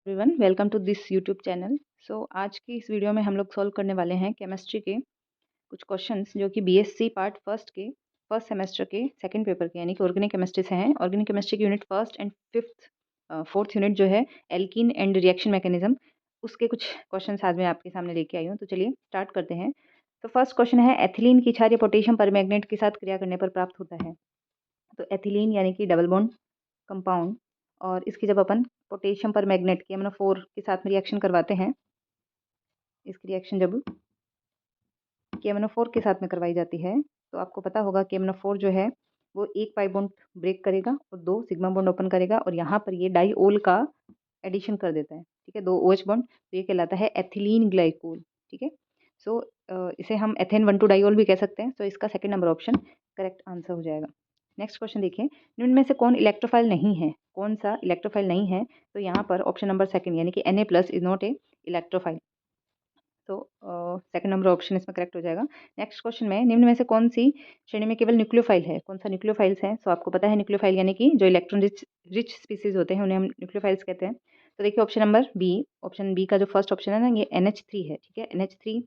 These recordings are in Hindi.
Everyone welcome to this YouTube channel. आज की इस वीडियो में हम लोग सॉल्व करने वाले हैं केमिस्ट्री के कुछ क्वेश्चंस जो कि बीएससी पार्ट फर्स्ट के फर्स्ट सेमेस्टर के सेकंड पेपर के यानी कि ऑर्गेनिक केमिस्ट्री से हैं। ऑर्गेनिक केमिस्ट्री की unit first and fourth unit जो है एल्कीन एंड रिएक्शन मैकेनिज्म, उसके कुछ क्वेश्चंस आज मैं आपके सामने लेके आई हूँ। तो चलिए स्टार्ट करते हैं। तो फर्स्ट क्वेश्चन है, एथिलीन की क्षारीय पोटेशियम परमैंगनेट के साथ क्रिया करने पर प्राप्त होता है। तो एथिलीन यानी कि डबल बॉन्ड कंपाउंड, और इसकी जब अपन पोटेशियम पर मैग्नेट के MnO4 के साथ में रिएक्शन करवाते हैं, इसकी रिएक्शन जब KMnO4 के साथ में करवाई जाती है तो आपको पता होगा कि KMnO4 जो है वो एक पाई बॉन्ड ब्रेक करेगा और दो सिग्मा बॉन्ड ओपन करेगा और यहाँ पर ये डाईओल का एडिशन कर देता है। ठीक है, दो OH बॉन्ड, तो ये कहलाता है एथिलीन ग्लाइकोल। ठीक है, सो इसे हम एथेन 1,2 डाईओल भी कह सकते हैं। तो इसका second number option correct answer हो जाएगा। नेक्स्ट क्वेश्चन देखिए, निम्न में से कौन इलेक्ट्रोफाइल नहीं है? कौन सा इलेक्ट्रोफाइल नहीं है? तो यहाँ पर ऑप्शन नंबर सेकंड यानी कि Na+ is not a electrophile. तो सेकंड नंबर ऑप्शन इसमें करेक्ट हो जाएगा। नेक्स्ट क्वेश्चन में, निम्न में से कौन सी श्रेणी में केवल न्यूक्लियोफाइल है? कौन सा न्यूक्लियोफाइल्स है? सो आपको पता है न्यूक्लियोफाइल यानी कि जो इलेक्ट्रॉन रिच स्पीसीज होते हैं उन्हें हम न्यूक्लियोफाइल्स कहते हैं। तो देखिए option number B, option B का जो फर्स्ट ऑप्शन है ना, ये NH3 है। ठीक है, NH3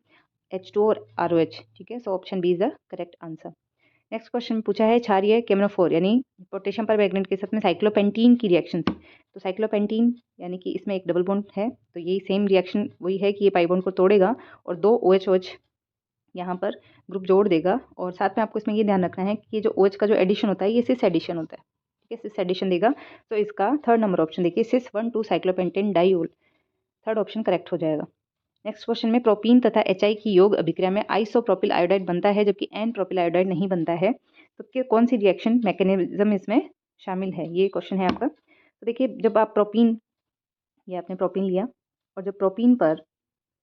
H2 और ROH। ठीक है, so option B is the correct answer. Next question पूछा है, क्षारीय KMnO4 यानी पोटेशियम पर मैग्नेट के साथ में साइक्लोपेंटीन की रिएक्शन। तो साइक्लोपेंटीन यानी कि इसमें एक डबल बॉन्ड है, तो यही सेम रिएक्शन वही है कि ये पाई बॉन्ड को तोड़ेगा और दो OH यहाँ पर ग्रुप जोड़ देगा। और साथ में आपको इसमें ये ध्यान रखना है कि ये जो OH का जो एडिशन होता है ये सिस एडिशन होता है। ठीक है, सिस एडिशन देगा। तो इसका थर्ड नंबर ऑप्शन देखिए, सिस 1,2 cyclopentane diol, third option correct हो जाएगा। नेक्स्ट क्वेश्चन में, प्रोपीन तथा HI की योग अभिक्रिया में आइसोप्रोपिल आयोडाइड बनता है जबकि एन प्रोपिल आयोडाइड नहीं बनता है। तो कौन सी रिएक्शन मैकेनिज्म इसमें शामिल है? ये क्वेश्चन है आपका। तो देखिए, जब आप प्रोपीन, ये आपने प्रोपीन लिया और जब प्रोपीन पर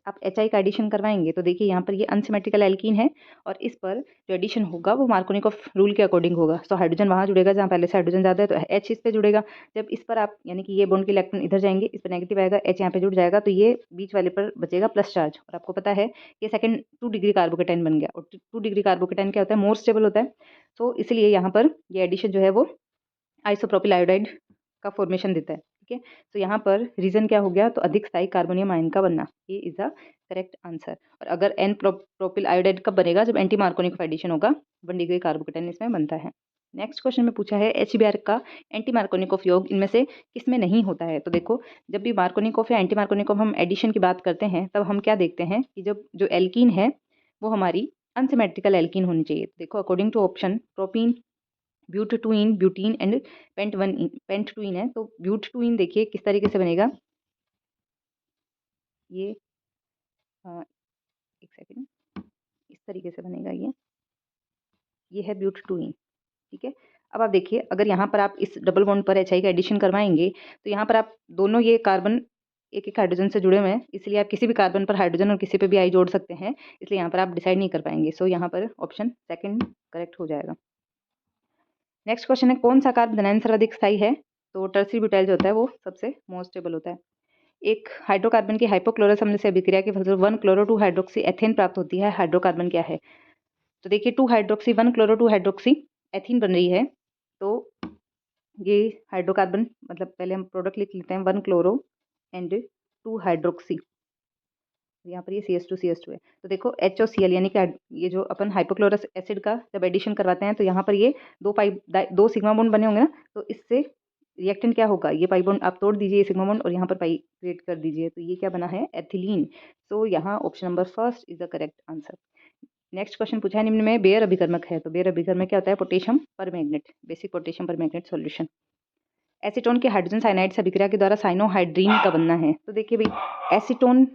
आप HI का एडिशन करवाएंगे तो देखिए यहाँ पर ये अनसिमेट्रिकल एल्कीन है और इस पर जो एडिशन होगा वो मार्कोनिकॉफ रूल के अकॉर्डिंग होगा। तो हाइड्रोजन वहाँ जुड़ेगा जहाँ पहले से हाइड्रोजन ज़्यादा है, तो H इस पे जुड़ेगा। जब इस पर आप यानी कि ये बॉन्ड के इलेक्ट्रॉन इधर जाएंगे, इस पर नेगेटिव आएगा, H यहाँ पे जुड़ जाएगा, तो ये बीच वाले पर बचेगा प्लस चार्ज। और आपको पता है ये सेकंड 2 डिग्री कार्बोकेटाइन बन गया, और 2 डिग्री कार्बोकेटाइन क्या होता है? मोर स्टेबल होता है। तो इसलिए यहाँ पर ये एडिशन जो है वो आइसोप्रोपिल आयोडाइड का फॉर्मेशन देता है। ठीक है, तो यहाँ पर रीजन क्या हो गया? तो अधिक स्थायी कार्बोनियम आयन का बनना, ये इज द करेक्ट आंसर। और अगर एन प्रोपिल आयोडाइड कब बनेगा? जब एंटी मार्कोनिक एडिशन होगा, 1 डिग्री कार्बोकेटाइन इसमें बनता है। नेक्स्ट क्वेश्चन में पूछा है, HBr का एंटी मार्कोनिकॉफ योग इनमें से किसमें नहीं होता है? तो देखो, जब भी मार्कोनिकॉफ या एंटी मार्कोनिकॉफ हम एडिशन की बात करते हैं तब हम क्या देखते हैं कि जब जो एल्कीन है वो हमारी अनसिमेट्रिकल एल्कीन होनी चाहिए। देखो, according to option, propene, but two yne, butene and pent two yne है। तो ब्यूटटूइन देखिए किस तरीके से बनेगा, ये एक सेकेंड, इस तरीके से बनेगा। ये है ब्यूटटूइन। ठीक है, अब आप देखिए, अगर यहाँ पर आप इस डबल बॉन्ड पर HI का एडिशन करवाएंगे तो यहाँ पर आप दोनों ये कार्बन एक एक हाइड्रोजन से जुड़े हुए हैं, इसलिए आप किसी भी कार्बन पर हाइड्रोजन और किसी पे भी I जोड़ सकते हैं, इसलिए यहाँ पर आप डिसाइड नहीं कर पाएंगे। सो यहाँ पर ऑप्शन सेकंड करेक्ट हो जाएगा। नेक्स्ट क्वेश्चन है, कौन सा कार्बन धनायन सर्वाधिक स्थायी है? तो टर्सरी ब्यूटाइल जो होता है वो सबसे मोस्ट स्टेबल होता है। एक हाइड्रोकार्बन की हाइपोक्लोरस अम्ल से अभिक्रिया के फलस्वरूप 1 क्लोरो 2 हाइड्रोक्सी एथेन प्राप्त होती है। हाइड्रोकार्बन क्या है? तो देखिए 2 हाइड्रोक्सी 1 क्लोरो 2 हाइड्रोक्सी एथीन बन रही है। तो ये हाइड्रोकार्बन, मतलब पहले हम प्रोडक्ट लिख लेते हैं, 1 क्लोरो एंड 2 हाइड्रोक्सी, यहाँ पर ये CH2 है। तो देखो HOCl यानी कि ये जो अपन हाइपोक्लोरस एसिड का जब एडिशन करवाते हैं तो यहाँ पर ये दो सिग्मा बॉन्ड बने होंगे ना, तो इससे रिएक्टेंट क्या होगा? ये पाई बॉन्ड आप तोड़ दीजिए, ये सिग्मा बॉन्ड, और यहाँ पर पाई क्रिएट कर दीजिए, तो ये क्या बना है? एथिलीन। सो यहाँ option number first is the correct answer. Next question पूछा है, निम्न में बेयर अभिकर्मक है। तो बेयर अभिकर्मक क्या होता है? पोटेशियम पर मैग्नेट, बेसिक पोटेशियम पर मैग्नेट सॉल्यूशन। एसीटोन के हाइड्रोजन साइनाइड से अभिक्रिया के द्वारा साइनोहाइड्रीन का बनना है। तो देखिए भाई, एसीटोन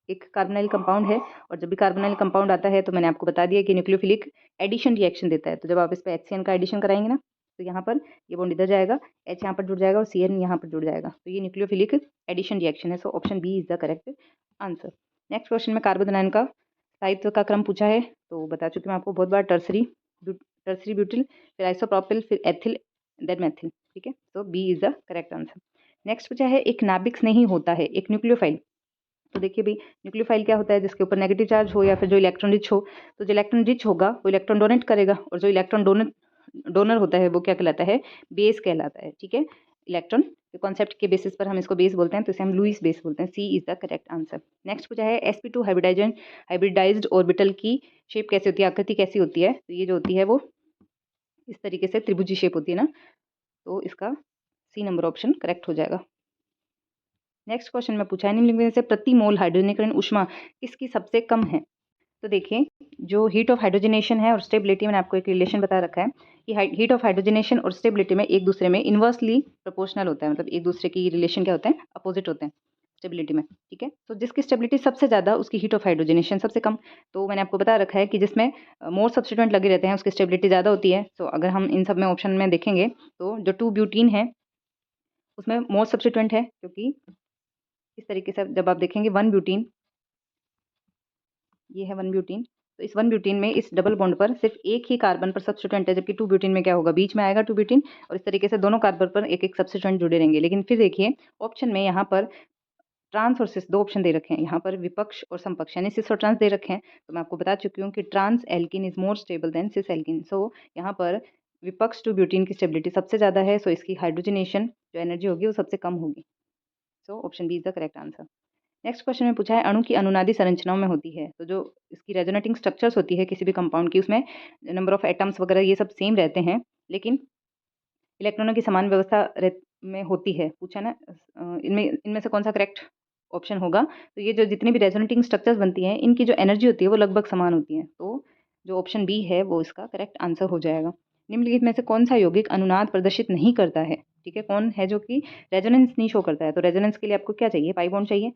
एक कार्बोनाइल कंपाउंड है, और जब भी कार्बोनाइल कंपाउंड आता है तो मैंने आपको बता दिया कि न्यूक्लियोफिलिक एडिशन रिएक्शन देता है। तो जब आप इस पर HCN का एडिशन कराएंगे ना, तो यहाँ पर ये बॉन्ड इधर जाएगा, H यहाँ पर जुड़ जाएगा और CN यहाँ पर जुड़ जाएगा, तो ये न्यूक्लियोफिलिक एडिशन रिएक्शन है। So option B is the correct answer. Next question में कार्बोनाइन का स्थायित्व का क्रम पूछा है, तो बता चुकी मैं आपको बहुत बार, टर्सरी ब्यूटिल, फिर आइसोप्रोपिल, फिर एथिल, देन मेथिल। ठीक है, तो B is the correct answer. Next पूछा है, एक नाभिक नहीं होता है एक न्यूक्लियोफाइल। तो देखिए भाई, न्यूक्लियोफाइल क्या होता है? जिसके ऊपर नेगेटिव चार्ज हो या फिर जो इलेक्ट्रॉन रिच हो। तो जो इलेक्ट्रॉन रिच होगा वो इलेक्ट्रॉन डोनेट करेगा, और जो इलेक्ट्रॉन डोनर होता है वो क्या कहलाता है? बेस कहलाता है। ठीक है, इलेक्ट्रॉन कॉन्सेप्ट के बेसिस पर हम इसको बेस बोलते हैं, तो इसे हम लुईस बेस बोलते हैं। C is the correct answer. Next पूछा है sp2 हाइब्रिडाइज्ड ऑर्बिटल की शेप कैसे होती है, आकृति कैसी होती है? तो ये जो होती है वो इस तरीके से त्रिभुजी शेप होती है ना, तो इसका सी नंबर ऑप्शन करेक्ट हो जाएगा। नेक्स्ट क्वेश्चन में पूछा है निम्नलिखित में से प्रति मोल हाइड्रोजनीकरण ऊष्मा किसकी सबसे कम है? तो देखिए, जो हीट ऑफ हाइड्रोजनेशन है और स्टेबिलिटी, मैंने आपको एक रिलेशन बता रखा है कि हीट ऑफ हाइड्रोजनेशन और स्टेबिलिटी में एक दूसरे में इन्वर्सली प्रोपोर्शनल होता है, मतलब एक दूसरे की रिलेशन क्या होते हैं, अपोजिट होते हैं स्टेबिलिटी में। ठीक है, तो जिसकी स्टेबिलिटी सबसे ज़्यादा उसकी हीट ऑफ हाइड्रोजनेशन सबसे कम। तो मैंने आपको बता रखा है कि जिसमें मोर सब्स्टिट्यूएंट लगे रहते हैं उसकी स्टेबिलिटी ज़्यादा होती है। तो अगर हम इन सब में ऑप्शन में देखेंगे तो जो 2 ब्यूटीन है उसमें मोर सब्स्टिट्यूएंट है, क्योंकि इस तरीके से जब आप देखेंगे 1 ब्यूटीन, ये है 1 ब्यूटीन, तो इस 1 ब्यूटीन में इस डबल बॉन्ड पर सिर्फ एक ही कार्बन पर सब्स्टिट्यूएंट है, जबकि 2 ब्यूटीन में क्या होगा, बीच में आएगा 2 ब्यूटीन, और इस तरीके से दोनों कार्बन पर एक एक सब्स्टिट्यूएंट जुड़े रहेंगे। लेकिन फिर देखिए ऑप्शन में यहाँ पर ट्रांस और सिस 2 ऑप्शन दे रखे हैं, यहाँ पर विपक्ष और समपक्ष यानी सिस और ट्रांस दे रखे हैं। तो मैं आपको बता चुकी हूँ कि trans alkene is more stable than cis alkene. So यहाँ पर विपक्ष 2 ब्यूटीन की स्टेबिलिटी सबसे ज़्यादा है, सो इसकी हाइड्रोजनेशन जो एनर्जी होगी वो सबसे कम होगी। So option B is the correct answer. Next question में पूछा है अणु की अनुनादी संरचनाओं में होती है, तो जो इसकी रेजोनेटिंग स्ट्रक्चर्स होती है किसी भी कंपाउंड की, उसमें नंबर ऑफ एटम्स वगैरह ये सब सेम रहते हैं, लेकिन इलेक्ट्रॉनों की समान व्यवस्था में होती है। पूछा ना इनमें इनमें से कौन सा करेक्ट ऑप्शन होगा? तो ये जो जितनी भी रेजोनेटिंग स्ट्रक्चर्स बनती हैं इनकी जो एनर्जी होती है वो लगभग समान होती है, तो जो ऑप्शन बी है वो इसका करेक्ट आंसर हो जाएगा। निम्नलिखित में से कौन सा यौगिक अनुनाद प्रदर्शित नहीं करता है? ठीक है, कौन है जो कि रेजोनेंस नहीं शो करता है? तो रेजोनेंस के लिए आपको क्या चाहिए, पाई बॉन्ड चाहिए।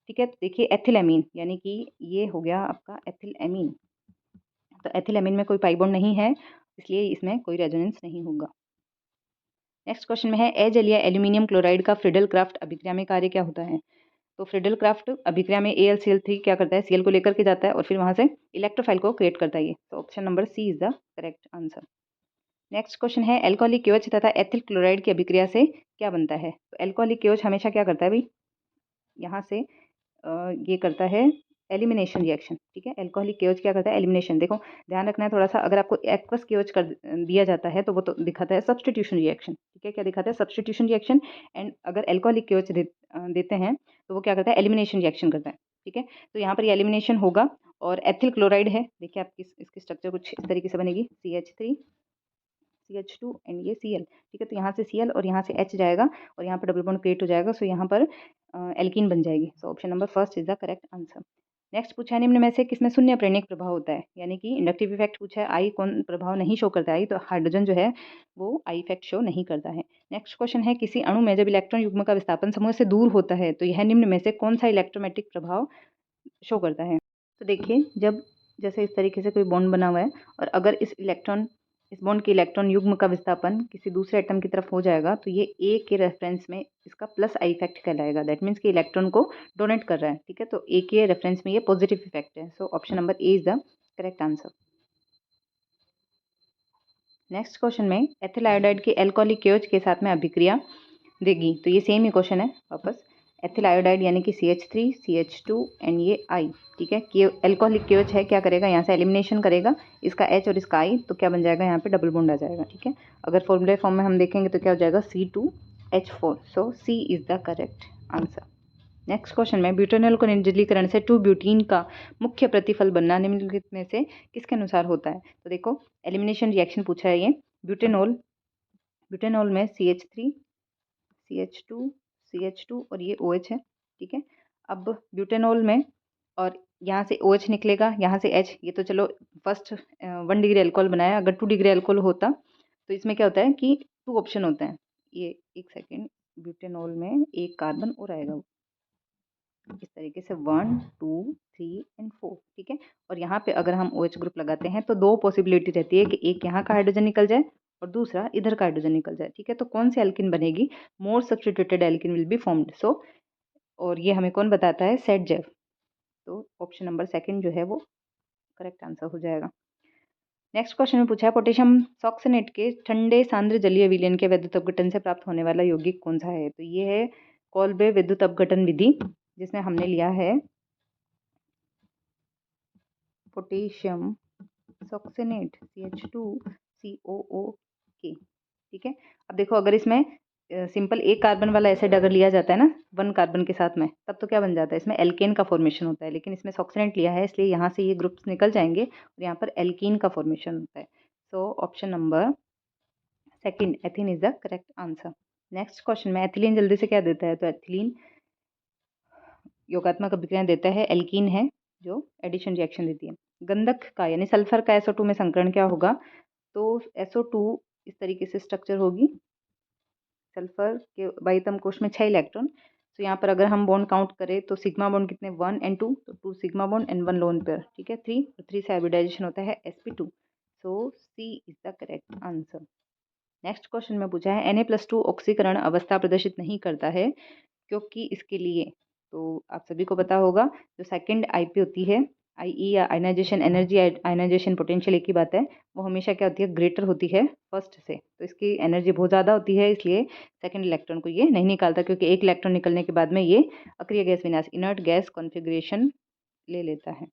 ठीक है, तो देखिए एथिलएमीन, यानी कि ये हो गया आपका एथिलएमीन। तो एथिलएमीन में कोई पाई बॉन्ड नहीं है, इसलिए इसमें कोई रेजोनेंस नहीं होगा। नेक्स्ट क्वेश्चन में है अजलीय एल्यूमिनियम क्लोराइड का फ्रिडल क्राफ्ट अभिक्रिया में कार्य क्या होता है? तो फ्रिडल क्राफ्ट अभिक्रिया में AlCl3 क्या करता है, Cl को लेकर के जाता है और फिर वहां से इलेक्ट्रोफाइल को क्रिएट करता है ये। तो option number C is the correct answer. Next question है एल्कोहलिक केओएच तथा एथिल क्लोराइड की अभिक्रिया से क्या बनता है? तो एल्कोहलिक केओएच हमेशा क्या करता है भाई, यहाँ से ये करता है एलिमिनेशन रिएक्शन। ठीक है, एल्कोहलिक केओच क्या करता है, एलिमिनेशन। देखो ध्यान रखना है थोड़ा सा, अगर आपको एक्वस केओच कर दिया जाता है तो वो तो दिखाता है सब्स्टिट्यूशन रिएक्शन। ठीक है, क्या दिखाता है, सब्स्टिट्यूशन रिएक्शन। एंड अगर एल्कोहलिक केओच देते हैं तो वो क्या करता है, एलिमिनेशन रिएक्शन करता है। ठीक है, तो यहाँ पर ये एलिमिनेशन होगा। और एथिल क्लोराइड है, देखिए आप इसकी स्ट्रक्चर कुछ इस तरीके से बनेगी, CH3 CH2 एंड ये Cl। ठीक है, तो यहाँ से Cl और यहाँ से H जाएगा और यहाँ पर डबल बॉन्ड क्रिएट हो जाएगा, सो यहाँ पर एल्कीन बन जाएगी। So option number first is the correct answer. Next पूछा है निम्न में से किसमें शून्य प्रेरणिक प्रभाव होता है, यानी कि इंडक्टिव इफेक्ट पूछा है, आई कौन प्रभाव नहीं शो करता है, तो हाइड्रोजन जो है वो आई इफेक्ट शो नहीं करता है। नेक्स्ट क्वेश्चन है किसी अणु में जब इलेक्ट्रॉन युग्म का विस्थापन समूह से दूर होता है तो यह निम्न में से कौन सा इलेक्ट्रोमैटिक प्रभाव शो करता है? तो देखिए, जब जैसे इस तरीके से कोई बॉन्ड बना हुआ है और अगर इस बॉन्ड के इलेक्ट्रॉन युग्म का विस्थापन किसी दूसरे एटम की तरफ हो जाएगा तो ये ए के रेफरेंस में इसका प्लस आई इफेक्ट कहलाएगा। दैट मीन्स कि इलेक्ट्रॉन को डोनेट कर रहा है। ठीक है, तो ए के रेफरेंस में ये पॉजिटिव इफेक्ट है। So option number A is the correct answer. Next question में एथिल आयोडाइड के एल्कोहलिक केओच के साथ में अभिक्रिया देगी, तो ये सेम ही क्वेश्चन है वापस। एथिल आयोडाइड यानी कि CH3 CH2 एंड ये I। ठीक है, एल्कोहलिक केओच है, क्या करेगा, यहाँ से एलिमिनेशन करेगा इसका H और इसका I, तो क्या बन जाएगा, यहाँ पे डबल बॉन्ड आ जाएगा। ठीक है, अगर फॉर्मूले फॉर्म में हम देखेंगे तो क्या हो जाएगा, C2H4। So C is the correct answer. Next question में ब्यूटेनॉल को निर्जलीकरण से 2 ब्यूटीन का मुख्य प्रतिफल बनना निम्नलिखित में से किसके अनुसार होता है? तो देखो एलिमिनेशन रिएक्शन पूछा है ये। ब्यूटेनॉल में CH2 और ये OH है। ठीक है, अब ब्यूटेनॉल में और यहाँ से OH निकलेगा, यहाँ से H, ये तो चलो फर्स्ट 1 डिग्री अल्कोहल बनाया। अगर 2 डिग्री अल्कोहल होता तो इसमें क्या होता है कि 2 ऑप्शन होते हैं। ये एक सेकेंड, ब्यूटेनॉल में एक कार्बन और आएगा इस तरीके से 1 2 3 एंड 4। ठीक है, और यहाँ पे अगर हम OH ग्रुप लगाते हैं तो 2 पॉसिबिलिटी रहती है कि एक यहाँ का हाइड्रोजन निकल जाए और दूसरा इधर का हाइड्रोजन निकल जाए। ठीक है, तो कौन सी एल्किन बनेगी, more substituted alkene will be formed. So और ये हमें कौन बताता है, सेटजेव। तो ऑप्शन नंबर सेकंड जो है वो करेक्ट आंसर हो जाएगा। नेक्स्ट क्वेश्चन में पूछा है पोटेशियम सॉक्सनेट के ठंडे सांद्र जलीय विलयन के विद्युत अपघटन से प्राप्त होने वाला यौगिक कौन सा है? तो ये है कोल्बे विद्युत अपघटन विधि, जिसमें हमने लिया है पोटेशियम सॉक्सनेट CH2COO के। ठीक है, अब देखो अगर इसमें सिंपल एक कार्बन वाला एसिड अगर लिया जाता है ना 1 कार्बन के साथ में, तब तो क्या बन जाता है, इसमें एल्केन का फॉर्मेशन होता है। लेकिन इसमें सॉक्सीनेट लिया है इसलिए यहाँ से ये ग्रुप्स निकल जाएंगे और यहाँ पर एल्कीन का फॉर्मेशन होता है। So option number second ethene is the correct answer. Next question में एथिलीन जल्दी से क्या देता है, तो एथिलीन योगात्मक अभिक्रिया देता है, एल्कीन है जो एडिशन रिएक्शन देती है। गंधक का यानी सल्फर का SO2 में संकरण क्या होगा, तो SO2 इस तरीके से स्ट्रक्चर होगी, सल्फर के वायुतम कोश में 6 इलेक्ट्रॉन। तो यहाँ पर अगर हम बॉन्ड काउंट करें तो सिग्मा बॉन्ड कितने 1 एंड 2, तो 2 sigma bond and 1 lone pair, ठीक है 3, और 3 से हाइब्रिडाइजेशन होता है sp2। So C is the correct answer. Next question में पूछा है Na+2 ऑक्सीकरण अवस्था प्रदर्शित नहीं करता है क्योंकि इसके लिए, तो आप सभी को पता होगा जो सेकंड IP होती है, IE या आयनाइजेशन एनर्जी, आयनाइजेशन पोटेंशियल एक ही बात है, वो हमेशा क्या होती है ग्रेटर होती है फर्स्ट से। तो इसकी एनर्जी बहुत ज़्यादा होती है, इसलिए सेकंड इलेक्ट्रॉन को ये नहीं निकालता, क्योंकि एक इलेक्ट्रॉन निकलने के बाद में ये अक्रिय गैस विन्यास इनर्ट गैस कॉन्फ़िगरेशन ले लेता है।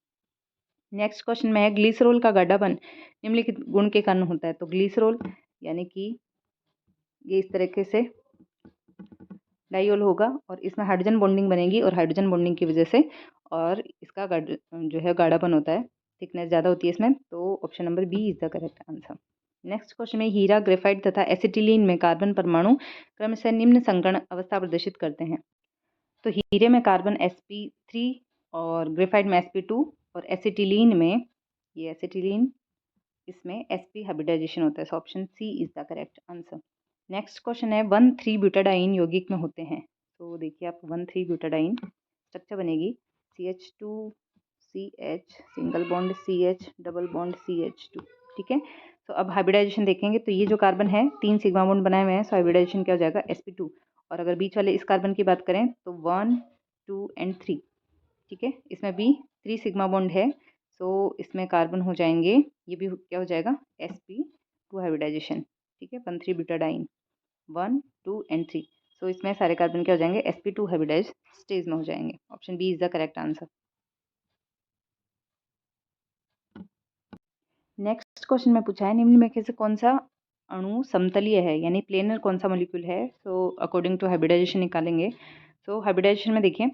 नेक्स्ट क्वेश्चन में है ग्लिसरॉल का गाढ़ापन निम्नलिखित गुण के कारण होता है। तो ग्लिसरॉल यानी कि ये इस तरीके से डाइऑल होगा और इसमें हाइड्रोजन बॉन्डिंग बनेगी और हाइड्रोजन बॉन्डिंग की वजह से और इसका जो है गाढ़ापन होता है, थिकनेस ज़्यादा होती है इसमें। तो option number B is the correct answer. Next question में हीरा, ग्रेफाइट तथा एसिटिलीन में कार्बन परमाणु क्रमशः निम्न संकरण अवस्था प्रदर्शित करते हैं। तो हीरे में कार्बन sp3 और ग्रेफाइट में sp2 और एसिटिलीन में ये एसिटिलीन इसमें sp हाइब्रिडाइजेशन होता है। So option C is the correct answer. Next question है 1,3-ब्यूटाडाइन यौगिक में होते हैं। तो देखिए आप 1,3-ब्यूटाडाइन स्ट्रक्चर बनेगी CH2CH single bond CH double bond CH2, ठीक है। तो अब हाइब्रिडाइजेशन देखेंगे तो ये जो कार्बन है 3 सिग्मा बॉन्ड बनाए हुए हैं, सो हाइब्रिडाइजेशन क्या हो जाएगा sp2। और अगर बीच वाले इस कार्बन की बात करें तो 1 2 एंड 3, ठीक है, इसमें भी 3 सिग्मा बॉन्ड है, सो इसमें कार्बन हो जाएंगे, ये भी क्या हो जाएगा sp2 हाइब्रिडाइजेशन, ठीक है 1,3-ब्यूटाडाइन 1 2 एंड 3। सो इसमें सारे कार्बन क्या हो जाएंगे sp2 हाइब्रिडाइज स्टेज में हो जाएंगे। Option B is the correct answer. Next question में पूछा है निम्न में से कौन सा अणु समतलीय है, यानी प्लेनर कौन सा मॉलिक्यूल है। सो अकॉर्डिंग टू हाइब्रिडाइजेशन निकालेंगे। सो हाइब्रिडाइजेशन में देखिए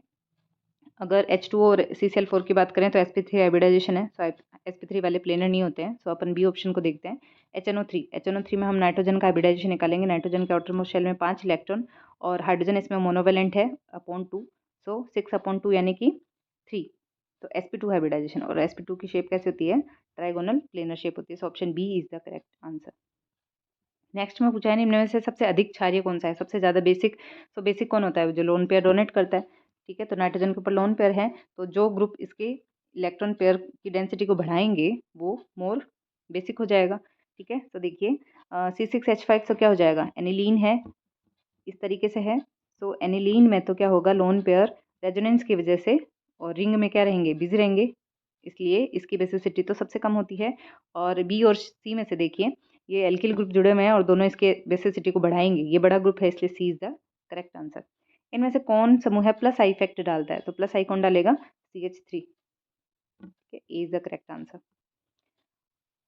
अगर H2O और CCl4 की बात करें तो sp3 हाइब्रिडाइजेशन है, सो sp3 वाले प्लेनर नहीं होते हैं। सो अपन बी ऑप्शन को देखते हैं। HNO3 में हम नाइट्रोजन का हाइब्रिडाइजेशन निकालेंगे। नाइट्रोजन के आउटरमोस्ट शेल में 5 इलेक्ट्रॉन और हाइड्रोजन इसमें मोनोवेलेंट है अपॉन 2, सो 6/2 यानी कि 3। तो sp2 हाइब्रिडाइजेशन, और sp2 की शेप कैसे होती है ट्राइगोनल प्लेनर शेप होती है। So option B is the correct answer. Next में पूछा है निम्न में से सबसे अधिक क्षारीय कौन सा है, सबसे ज़्यादा बेसिक। तो बेसिक कौन होता है, जो लोन पेयर डोनेट करता है, ठीक है। तो नाइट्रोजन के ऊपर लोन पेयर है, तो जो ग्रुप इसके इलेक्ट्रॉन पेयर की डेंसिटी को बढ़ाएंगे वो मोर बेसिक हो जाएगा, ठीक है। तो देखिए C6H5 तो क्या हो जाएगा एनिलीन है, इस तरीके से है। तो एनिलीन में तो क्या होगा लोन पेयर रेजोनेंस की वजह से और रिंग में क्या रहेंगे बिजी रहेंगे, इसलिए इसकी बेसिसिटी तो सबसे कम होती है। और बी और सी में से देखिए ये एल्किल ग्रुप जुड़े हुए हैं और दोनों इसके बेसिसिटी को बढ़ाएंगे, ये बड़ा ग्रुप है इसलिए सी इज द करेक्ट आंसर। इनमें से कौन समूह है प्लस आई इफेक्ट डालता है, तो प्लस आई कौन डालेगा CH3, ठीक है ए इज द करेक्ट आंसर।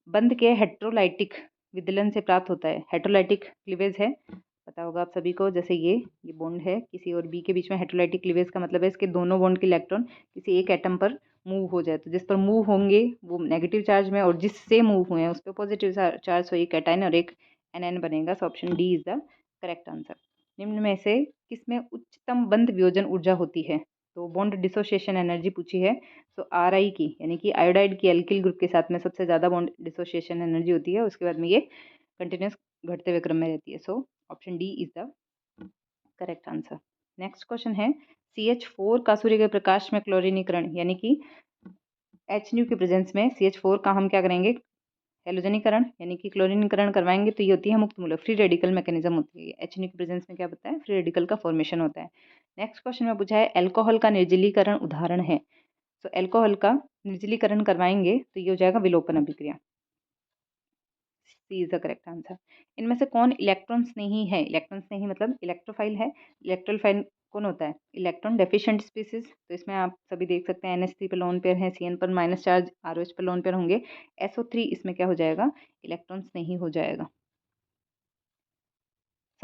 बंध के हेट्रोलाइटिक विदलन से प्राप्त होता है, हेट्रोलाइटिक क्लीवेज है, पता होगा आप सभी को। जैसे ये बॉन्ड है किसी और बी के बीच में, हेट्रोलाइटिक क्लीवेज का मतलब है इसके दोनों बॉन्ड के इलेक्ट्रॉन किसी एक एटम पर मूव हो जाए, तो जिस पर मूव होंगे वो नेगेटिव चार्ज में और जिससे मूव हुए हैं उस पर पॉजिटिव चार्ज, तो एक कैटायन और एक एनएन बनेगा। So option D is the correct answer. निम्न में से किसमें उच्चतम बंध वियोजन ऊर्जा होती है, तो बॉन्ड डिसोसिएशन एनर्जी पूछी है। तो RI की यानी कि आयोडाइड की एल्किल ग्रुप के साथ में सबसे ज़्यादा बॉन्ड डिसोसिएशन एनर्जी होती है, उसके बाद में ये कंटिन्यूस घटते हुए क्रम में रहती है। So option D is the correct answer. Next question है CH4 का सूर्य के प्रकाश में क्लोरीनीकरण यानी कि HNu के प्रेजेंस में CH4 का हम क्या करेंगे हेलोजनीकरण यानी कि क्लोरीनीकरण करवाएंगे, तो ये होती है मुक्त मूलक, फ्री रेडिकल मैकेनिज्म होती है। HNu के प्रेजेंस में क्या होता है फ्री रेडिकल का फॉर्मेशन होता है। नेक्स्ट क्वेश्चन में पूछा है अल्कोहल का निर्जलीकरण उदाहरण है। तो अल्कोहल का निर्जलीकरण करवाएंगे तो ये हो जाएगा विलोपन अभिक्रिया, सी इज द करेक्ट आंसर। इनमें से कौन इलेक्ट्रॉन स्नेही है, इलेक्ट्रॉन स्नेही मतलब इलेक्ट्रोफाइल है। इलेक्ट्रोफाइल कौन होता है इलेक्ट्रॉन डेफिशिएंट स्पीसीज, तो इसमें आप सभी देख सकते हैं NH3 पर लोन पेयर है, CN पर माइनस चार्ज, ROH पर लोन पेयर होंगे, SO3 इसमें क्या हो जाएगा इलेक्ट्रॉन स्नेही हो जाएगा।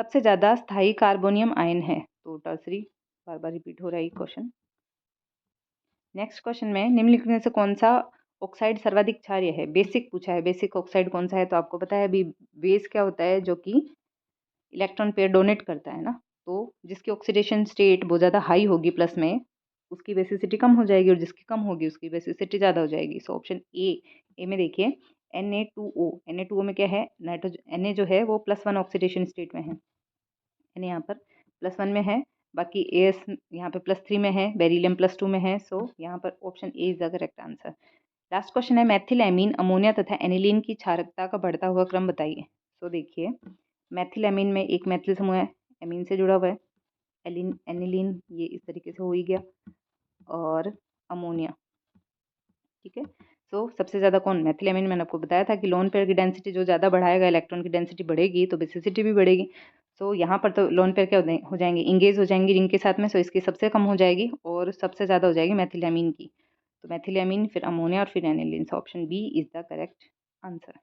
सबसे ज़्यादा स्थायी कार्बोनियम आयन है? तो टर्सरी, बार बार रिपीट हो रहा है ये क्वेश्चन। नेक्स्ट क्वेश्चन में निम्नलिखित में से कौन सा ऑक्साइड सर्वाधिक क्षारीय है? बेसिक पूछा है, बेसिक ऑक्साइड कौन सा है? तो आपको पता है अभी बेस क्या होता है, जो कि इलेक्ट्रॉन पेयर डोनेट करता है ना, तो जिसकी ऑक्सीडेशन स्टेट बहुत ज़्यादा हाई होगी प्लस में, उसकी बेसिसिटी कम हो जाएगी, और जिसकी कम होगी उसकी बेसिसिटी ज़्यादा हो जाएगी। सो ऑप्शन ए में देखिए Na2O। Na2O में क्या है, नाइट्रोजन, Na जो है वो +1 ऑक्सीडेशन स्टेट में है, Na यहाँ पर +1 में है, बाकी As यहाँ पे +3 में है, बेरिलियम +2 में है। सो यहाँ पर option A is the correct answer. Last question है मैथिल एमीन, अमोनिया तथा एनिलीन की क्षारकता का बढ़ता हुआ क्रम बताइए। तो देखिए मैथिल एमीन में एक मैथिल समूह है, एमीन से जुड़ा हुआ है, एनिलीन ये इस तरीके से हो ही गया, और अमोनिया, ठीक है। सो सबसे ज़्यादा कौन, मैथिल एमीन। मैंने आपको बताया था कि लोन पेयर की डेंसिटी जो ज़्यादा बढ़ाएगा, इलेक्ट्रॉन की डेंसिटी बढ़ेगी तो बेसिसिटी भी बढ़ेगी। सो यहाँ पर तो लोन पेयर क्या हो जाएंगे, इंगेज हो जाएंगी रिंग के साथ में, सो इसकी सबसे कम हो जाएगी और सबसे ज़्यादा हो जाएगी मैथिल एमीन की। तो मैथिल एमीन, फिर अमोनिया और फिर aniline. So option B is the correct answer.